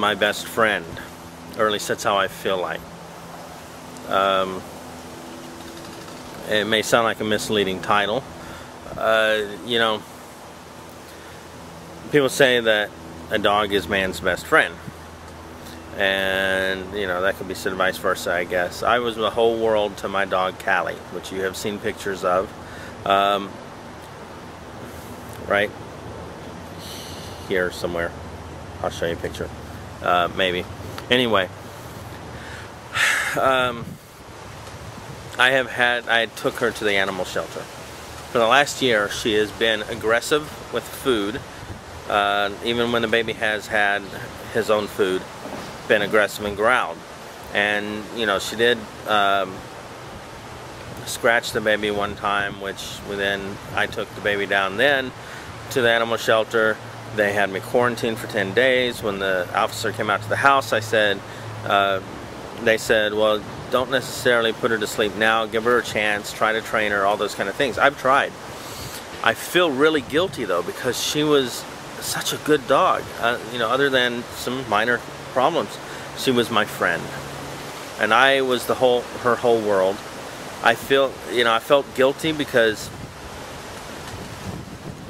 my best friend, or at least that's how I feel like. It may sound like a misleading title. You know, people say that a dog is man's best friend, and you know, that could be said vice versa, I guess. I was the whole world to my dog Callie, which you have seen pictures of, right here somewhere. I'll show you a picture, maybe. Anyway, I took her to the animal shelter. For the last year, she has been aggressive with food. Even when the baby has had his own food, been aggressive and growled. And you know, she did scratch the baby one time, which then I took the baby down then to the animal shelter. They had me quarantined for 10 days. When the officer came out to the house, they said, well, don't necessarily put her to sleep now, give her a chance, try to train her, all those kind of things. I've tried. I feel really guilty though, because she was such a good dog. You know, other than some minor problems, she was my friend, and I was her whole world. I felt guilty because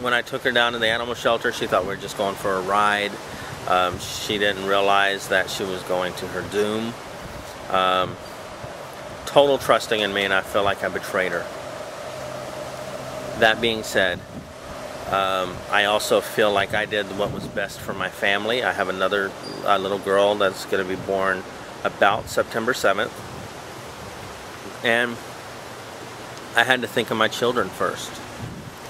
when I took her down to the animal shelter, she thought we were just going for a ride. She didn't realize that she was going to her doom. Total trusting in me, and I feel like I betrayed her. That being said, I also feel like I did what was best for my family. I have another little girl that's going to be born about September 7th. And I had to think of my children first.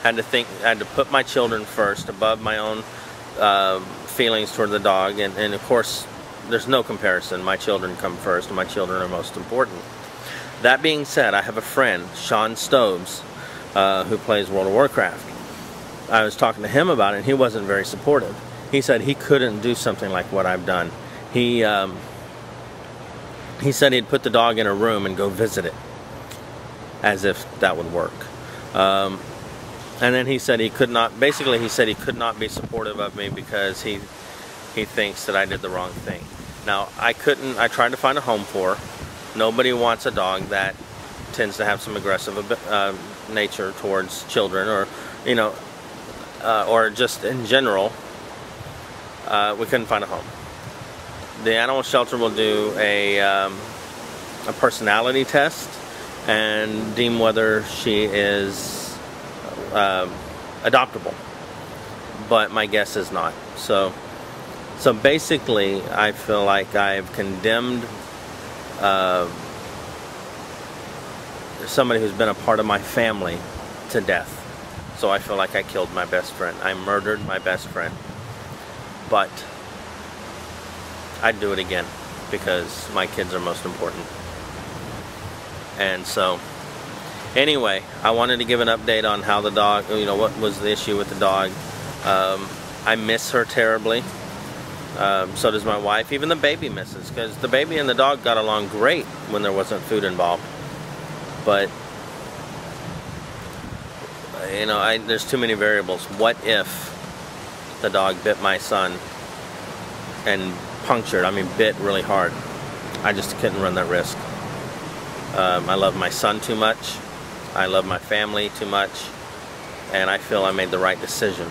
I had to put my children first above my own feelings toward the dog. And of course, there's no comparison. My children come first, and my children are most important. That being said, I have a friend, Sean Stoves, who plays World of Warcraft. I was talking to him about it, and he wasn't very supportive. He said he couldn't do something like what I've done. He said he'd put the dog in a room and go visit it, as if that would work. And then he said he could not, basically he said he could not be supportive of me because he thinks that I did the wrong thing. Now, I tried to find a home for her. Nobody wants a dog that tends to have some aggressive nature towards children, or, you know, or just in general. We couldn't find a home. The animal shelter will do a personality test and deem whether she is adoptable, but my guess is not. So basically, I feel like I've condemned somebody who's been a part of my family to death. So I feel like I killed my best friend. I murdered my best friend. But I'd do it again because my kids are most important. And so, anyway, I wanted to give an update on how the dog, you know, what was the issue with the dog. I miss her terribly. So does my wife. Even the baby misses, because the baby and the dog got along great when there wasn't food involved. But, you know, there's too many variables. What if the dog bit my son and punctured, bit really hard? I just couldn't run that risk. I love my son too much. I love my family too much. And I feel I made the right decision.